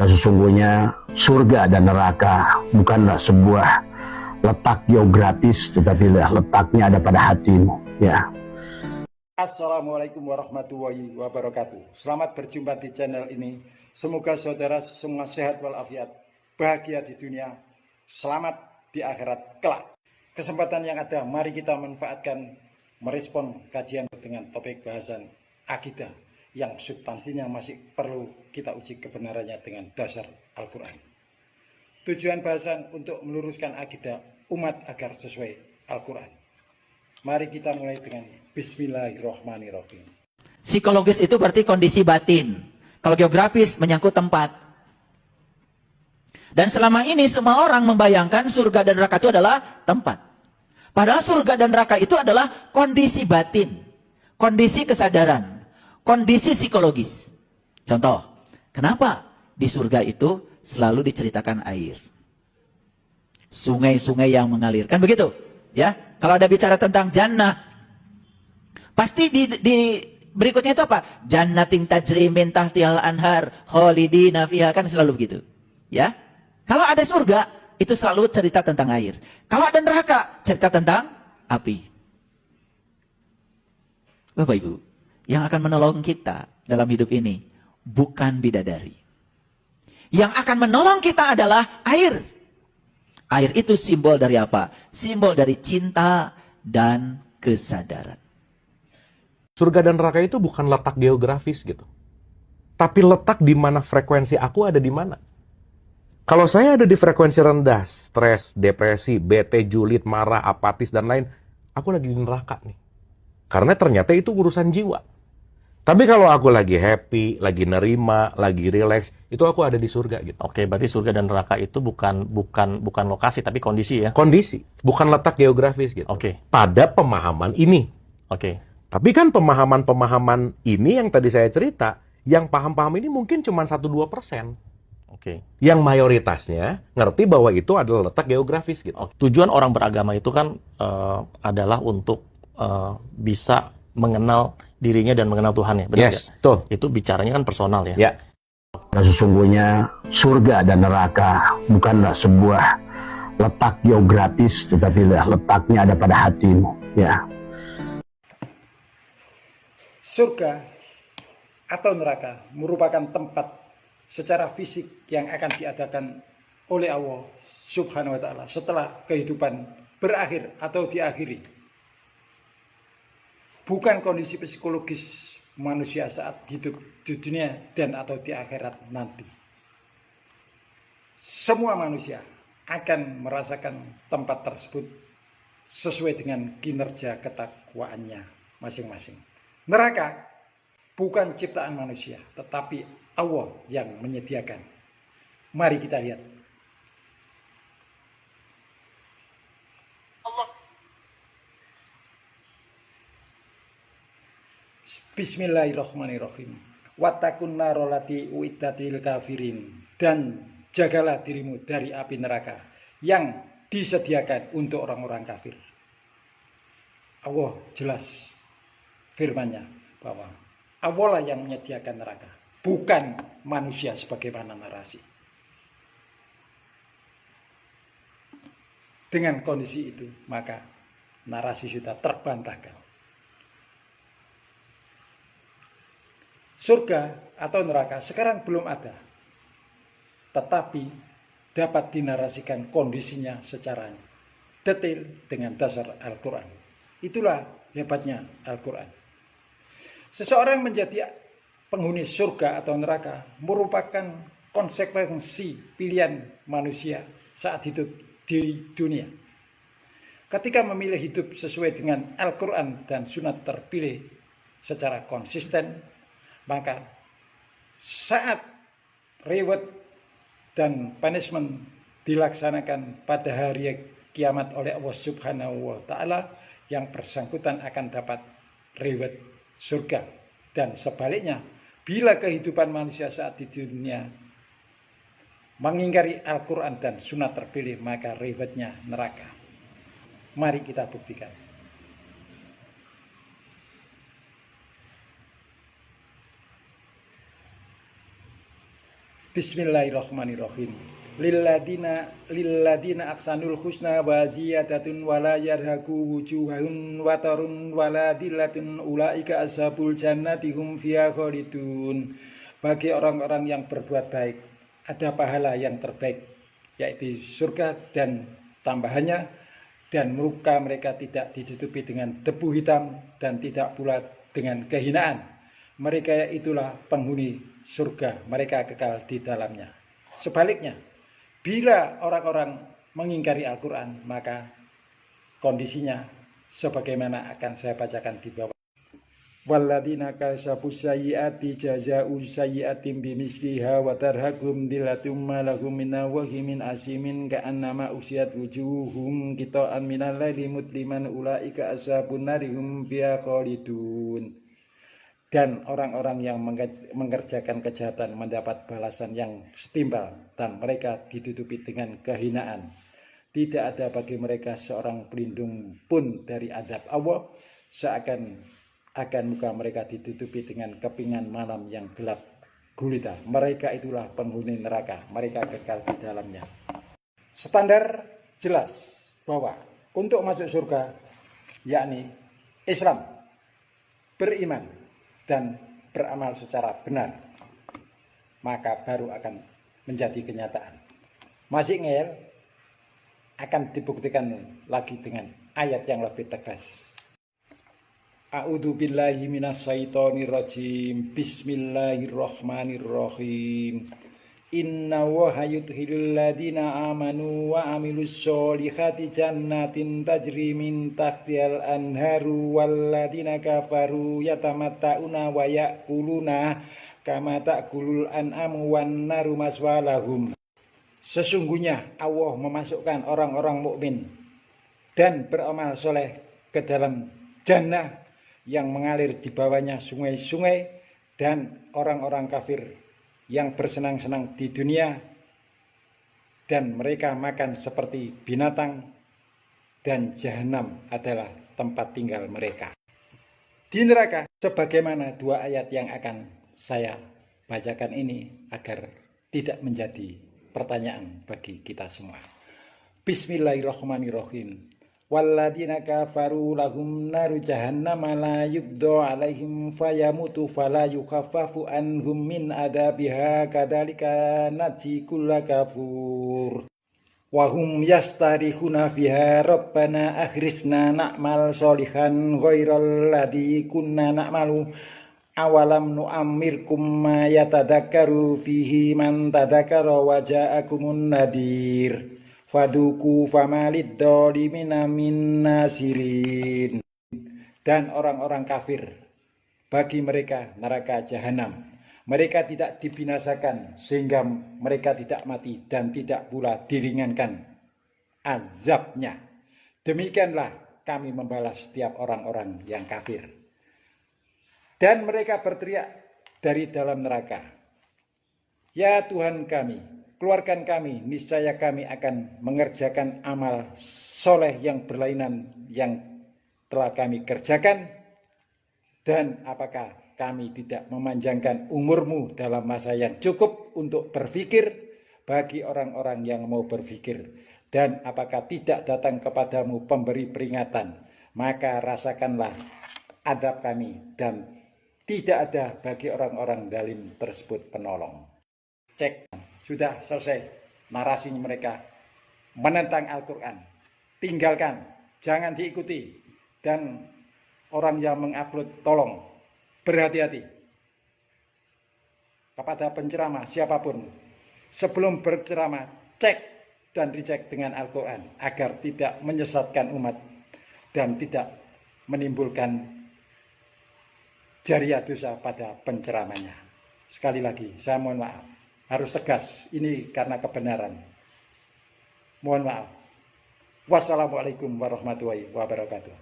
Sesungguhnya surga dan neraka bukanlah sebuah letak geografis, tetapi letaknya ada pada hatimu. Ya. Assalamualaikum warahmatullahi wabarakatuh. Selamat berjumpa di channel ini. Semoga saudara semua sehat walafiat, bahagia di dunia, selamat di akhirat kelak. Kesempatan yang ada, mari kita manfaatkan merespon kajian dengan topik bahasan akidah yang substansinya masih perlu kita uji kebenarannya dengan dasar Al-Quran. Tujuan bahasan untuk meluruskan akidah umat agar sesuai Al-Quran. Mari kita mulai dengan Bismillahirrahmanirrahim. Psikologis itu berarti kondisi batin. Kalau geografis menyangkut tempat. Dan selama ini semua orang membayangkan surga dan neraka itu adalah tempat. Padahal surga dan neraka itu adalah kondisi batin. Kondisi kesadaran. Kondisi psikologis. Contoh, kenapa di surga itu selalu diceritakan air? Sungai-sungai yang mengalir. Kan begitu? Ya, kalau ada bicara tentang jannah, pasti di berikutnya itu apa? Jannatin tajri min tahtihal anhar khalidina fiha, kan selalu begitu. Ya. Kalau ada surga, itu selalu cerita tentang air. Kalau ada neraka, cerita tentang api. Bapak Ibu, yang akan menolong kita dalam hidup ini bukan bidadari. Yang akan menolong kita adalah air. Air itu simbol dari apa? Simbol dari cinta dan kesadaran. Surga dan neraka itu bukan letak geografis gitu. Tapi letak di mana frekuensi aku ada di mana. Kalau saya ada di frekuensi rendah, stres, depresi, bete, julid, marah, apatis, dan lain, aku lagi di neraka nih. Karena ternyata itu urusan jiwa. Tapi kalau aku lagi happy, lagi nerima, lagi relax, itu aku ada di surga gitu. Oke, berarti surga dan neraka itu bukan lokasi, tapi kondisi ya? Kondisi, bukan letak geografis gitu. Oke. Pada pemahaman ini. Oke. Tapi kan pemahaman-pemahaman ini yang tadi saya cerita, yang paham-paham ini mungkin cuma 1-2%. Oke. Yang mayoritasnya ngerti bahwa itu adalah letak geografis gitu. Tujuan orang beragama itu kan adalah untuk bisa mengenal dirinya dan mengenal Tuhan ya, benar Yes, betul. Itu bicaranya kan personal ya. Ya. Sesungguhnya surga dan neraka bukanlah sebuah letak geografis, tetapi letaknya ada pada hatimu. Ya. Surga atau neraka merupakan tempat secara fisik yang akan diadakan oleh Allah Subhanahu wa Ta'ala setelah kehidupan berakhir atau diakhiri. Bukan kondisi psikologis manusia saat hidup di dunia dan atau di akhirat nanti. Semua manusia akan merasakan tempat tersebut sesuai dengan kinerja ketakwaannya masing-masing. Neraka bukan ciptaan manusia, tetapi Allah yang menyediakan. Mari kita lihat. Bismillahirrahmanirrahim. Wattaqun narolati uiddatil kafirin. Dan jagalah dirimu dari api neraka yang disediakan untuk orang-orang kafir. Allah jelas firman-Nya bahwa Allah lah yang menyediakan neraka, bukan manusia sebagaimana narasi. Dengan kondisi itu, maka narasi sudah terbantahkan. Surga atau neraka sekarang belum ada, tetapi dapat dinarasikan kondisinya secara detail dengan dasar Al-Quran. Itulah hebatnya Al-Quran. Seseorang menjadi penghuni surga atau neraka merupakan konsekuensi pilihan manusia saat hidup di dunia. Ketika memilih hidup sesuai dengan Al-Quran dan Sunnah terpilih secara konsisten, maka saat reward dan punishment dilaksanakan pada hari kiamat oleh Allah Subhanahu wa Ta'ala, yang bersangkutan akan dapat reward surga. Dan sebaliknya, bila kehidupan manusia saat di dunia mengingkari Al-Quran dan Sunnah terpilih, maka rewardnya neraka. Mari kita buktikan. Bismillahirrahmanirrahim. Lilladina aksanul husna wa ziyadatun wala yarhaku wujuhahum watarun wala dillatun ulaika ashabul jannati hum fiha khalidun. Bagi orang-orang yang berbuat baik ada pahala yang terbaik, yaitu surga dan tambahannya, dan muka mereka tidak ditutupi dengan debu hitam dan tidak pula dengan kehinaan. Mereka itulah penghuni surga, mereka kekal di dalamnya. Sebaliknya, bila orang-orang mengingkari Al-Quran, maka kondisinya sebagaimana akan saya bacakan di bawah. Walladzina kasabu sayyiati jazaa'u sayyi'atin bimisliha wa tarhaqum dillatum ma lahum min wahimin asimin ka'annama usiyat wujuhum qita'an minal laili mutliman ulaika ashabun narihum fiha khalidun. Dan orang-orang yang mengerjakan kejahatan mendapat balasan yang setimpal dan mereka ditutupi dengan kehinaan. Tidak ada bagi mereka seorang pelindung pun dari azab Allah, akan muka mereka ditutupi dengan kepingan malam yang gelap gulita. Mereka itulah penghuni neraka, mereka kekal di dalamnya. Standar jelas bahwa untuk masuk surga, yakni Islam, beriman dan beramal secara benar, maka baru akan menjadi kenyataan. Masih ngeyel akan dibuktikan lagi dengan ayat yang lebih tegas. A'udzu billahi minasyaitonir rajim. Bismillahirrahmanirrahim. Inna Allaha yudkhilul ladzina amanu wa amilus sholihati jannatin tajri min tahtihal anharu wal ladzina kafaru yatamatta'una wa ya'kuluna kama ta'kulul an'amu wan naru maswalahum. Sesungguhnya Allah memasukkan orang-orang mukmin dan beramal soleh ke dalam jannah yang mengalir di bawahnya sungai-sungai, dan orang-orang kafir yang bersenang-senang di dunia dan mereka makan seperti binatang, dan jahanam adalah tempat tinggal mereka di neraka. Sebagaimana dua ayat yang akan saya bacakan ini agar tidak menjadi pertanyaan bagi kita semua. Bismillahirrahmanirrahim. Walladzina kafaru lahum naru jahannam la yubda alaihim fayamutu fala yukhaffafu anhum min adabiha kadzalika najzi kulla kafur wa hum yastarihuna fiha rabbana akhrisna na'mal sholihan ghairal ladzi kunna na'malu awalam nu'ammirkum ma yatadakkaru fihi man tadakkara wa ja'akumun nadhir faduku famalid dolimina min nasirin. Dan orang-orang kafir, bagi mereka neraka jahanam. Mereka tidak dibinasakan sehingga mereka tidak mati dan tidak pula diringankan azabnya. Demikianlah kami membalas setiap orang-orang yang kafir. Dan mereka berteriak dari dalam neraka, ya Tuhan kami, keluarkan kami, niscaya kami akan mengerjakan amal soleh yang berlainan yang telah kami kerjakan. Dan apakah kami tidak memanjangkan umurmu dalam masa yang cukup untuk berpikir bagi orang-orang yang mau berpikir? Dan apakah tidak datang kepadamu pemberi peringatan? Maka rasakanlah adab kami, dan tidak ada bagi orang-orang zalim tersebut penolong. Cek. Sudah selesai narasinya mereka menentang Al-Quran. Tinggalkan, jangan diikuti. Dan orang yang mengupload, tolong berhati-hati kepada penceramah siapapun. Sebelum berceramah, cek dan dicek dengan Al-Quran agar tidak menyesatkan umat dan tidak menimbulkan jariah dosa pada penceramahnya. Sekali lagi, saya mohon maaf. Harus tegas, ini karena kebenaran. Mohon maaf. Wassalamualaikum warahmatullahi wabarakatuh.